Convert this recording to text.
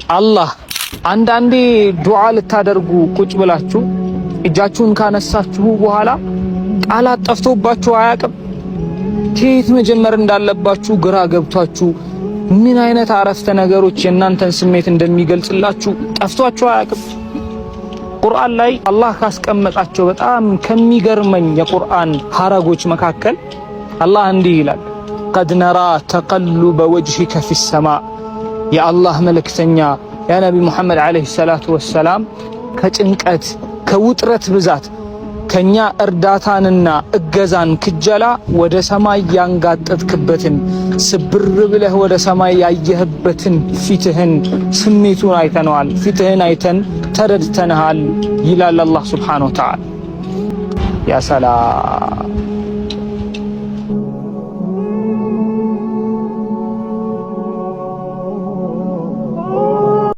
አላህ አንዳንዴ ዱዓ ልታደርጉ ቁጭ ብላችሁ እጃችሁን ካነሳችሁ በኋላ ቃላት ጠፍቶባችሁ አያውቅም? ከየት መጀመር እንዳለባችሁ ግራ ገብቷችሁ ምን አይነት አረፍተ ነገሮች የእናንተን ስሜት እንደሚገልጽላችሁ ጠፍቷችሁ አያውቅም? ቁርአን ላይ አላህ ካስቀመጣቸው በጣም ከሚገርመኝ የቁርአን ሐረጎች መካከል አላህ እንዲህ ይላል፣ ቀድ ነራ ተቀሉበ ወጅሂከ ፊሰማእ። የአላህ መልእክተኛ ያ ነቢ ሙሐመድ ዓለይሂ ሰላቱ ወሰላም ከጭንቀት ከውጥረት ብዛት ከኛ እርዳታንና እገዛን ክጀላ ወደ ሰማይ ያንጋጠጥክበትን ስብር ብለህ ወደ ሰማይ ያየህበትን ፊትህን ስሜቱን አይተነዋል፣ ፊትህን አይተን ተረድተንሃል ይላል አላህ ሱብሓነሁ ወተዓላ። ያ ሰላም